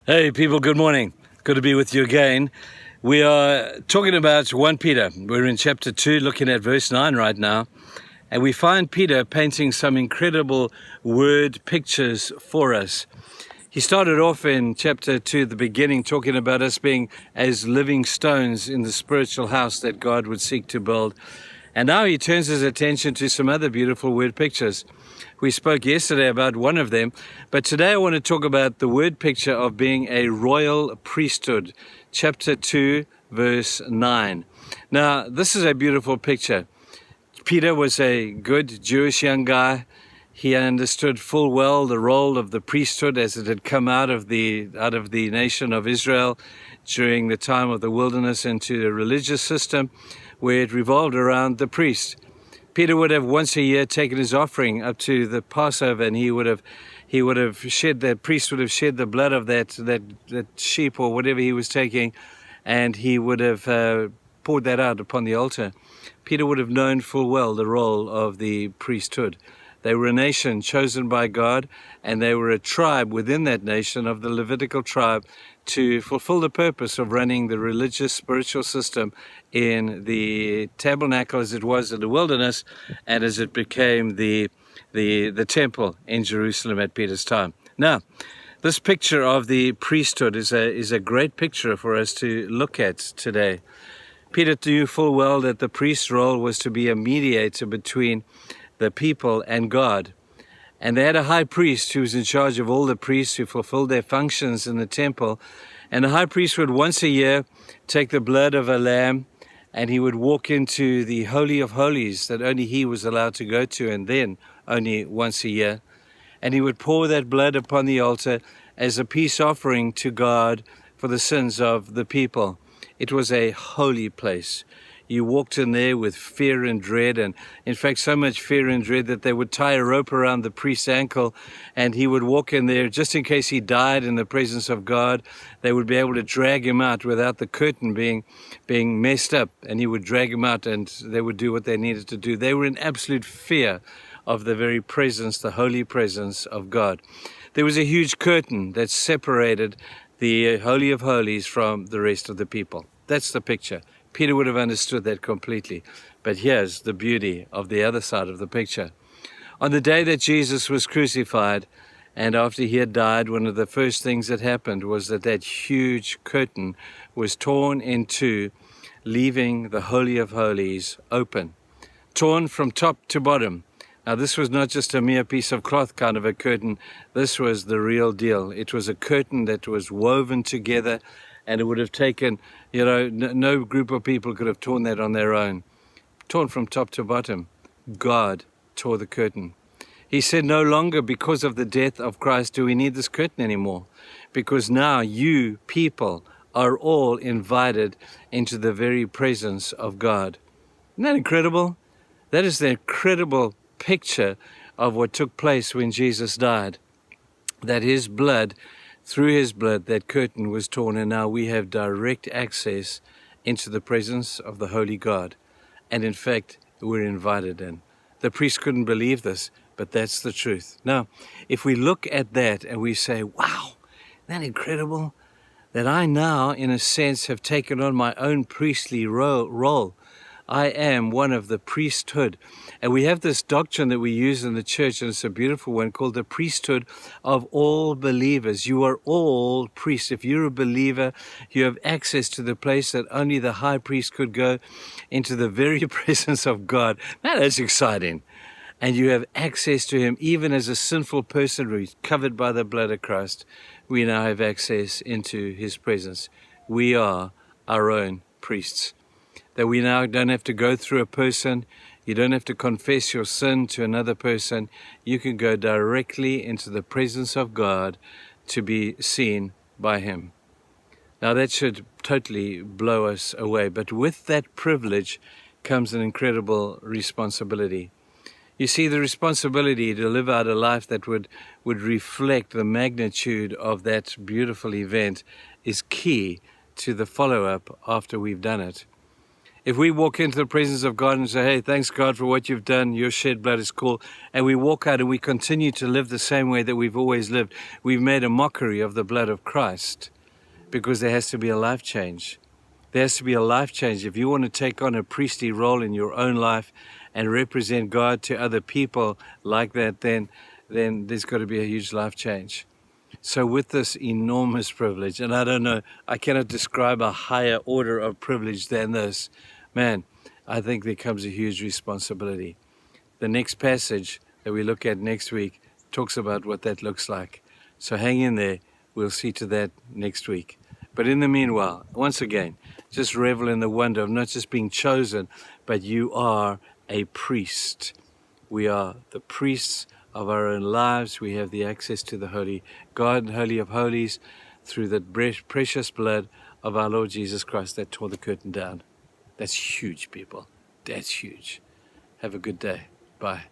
Hey people, good morning. Good to be with you again. We are talking about 1 Peter. We're in chapter 2, looking at verse 9 right now. And we find Peter painting some incredible word pictures for us. He started off in chapter 2, the beginning, talking about us being as living stones in the spiritual house that God would seek to build. And now he turns his attention to some other beautiful word pictures. We spoke yesterday about one of them, but today I want to talk about the word picture of being a royal priesthood. Chapter 2, verse 9. Now, this is a beautiful picture. Peter was a good Jewish young guy. He understood full well the role of the priesthood as it had come out of the nation of Israel during the time of the wilderness into a religious system where it revolved around the priest. Peter would have once a year taken his offering up to the Passover, and he would have shed, that priest would have shed the blood of that sheep or whatever he was taking, and he would have poured that out upon the altar. Peter would have known full well the role of the priesthood. They were a nation chosen by God, and they were a tribe within that nation of the Levitical tribe to fulfill the purpose of running the religious spiritual system in the tabernacle as it was in the wilderness and as it became the temple in Jerusalem at Peter's time. Now, this picture of the priesthood is a great picture for us to look at today. Peter knew full well that the priest's role was to be a mediator between the people and God. And they had a high priest who was in charge of all the priests who fulfilled their functions in the temple. And the high priest would once a year take the blood of a lamb and he would walk into the Holy of Holies that only he was allowed to go to, and then only once a year. And he would pour that blood upon the altar as a peace offering to God for the sins of the people. It was a holy place. You walked in there with fear and dread, and in fact so much fear and dread that they would tie a rope around the priest's ankle, and he would walk in there just in case he died in the presence of God. They would be able to drag him out without the curtain being messed up, and he would drag him out and they would do what they needed to do. They were in absolute fear of the very presence, the holy presence of God. There was a huge curtain that separated the Holy of Holies from the rest of the people. That's the picture. Peter would have understood that completely. But here's the beauty of the other side of the picture. On the day that Jesus was crucified, and after he had died, one of the first things that happened was that huge curtain was torn in two, leaving the Holy of Holies open, torn from top to bottom. Now, this was not just a mere piece of cloth kind of a curtain. This was the real deal. It was a curtain that was woven together, and it would have taken, no group of people could have torn that on their own. Torn from top to bottom. God tore the curtain. He said, no longer because of the death of Christ do we need this curtain anymore, because now you people are all invited into the very presence of God. Isn't that incredible? That is the incredible picture of what took place when Jesus died. That his blood, through his blood, that curtain was torn, and now we have direct access into the presence of the Holy God. And in fact, we're invited in. The priest couldn't believe this, but that's the truth. Now, if we look at that and we say, wow, isn't that incredible? That I now, in a sense, have taken on my own priestly role. I am one of the priesthood. And we have this doctrine that we use in the church, and it's a beautiful one, called the priesthood of all believers. You are all priests. If you're a believer, you have access to the place that only the high priest could go, into the very presence of God. Now that's exciting. And you have access to him even as a sinful person who is covered by the blood of Christ. We now have access into his presence. We are our own priests. That we now don't have to go through a person. You don't have to confess your sin to another person. You can go directly into the presence of God to be seen by him. Now that should totally blow us away. But with that privilege comes an incredible responsibility. You see, the responsibility to live out a life that would reflect the magnitude of that beautiful event is key to the follow-up after we've done it. If we walk into the presence of God and say, hey, thanks God for what you've done, your shed blood is cool, and we walk out and we continue to live the same way that we've always lived, we've made a mockery of the blood of Christ, because there has to be a life change. There has to be a life change. If you want to take on a priestly role in your own life and represent God to other people like that, then there's got to be a huge life change. So with this enormous privilege, and I don't know, I cannot describe a higher order of privilege than this, man, I think there comes a huge responsibility. The next passage that we look at next week talks about what that looks like. So hang in there. We'll see to that next week. But in the meanwhile, once again, just revel in the wonder of not just being chosen, but you are a priest. We are the priests of our own lives. We have the access to the Holy God, Holy of Holies, through the precious blood of our Lord Jesus Christ that tore the curtain down. That's huge, people. That's huge. Have a good day. Bye.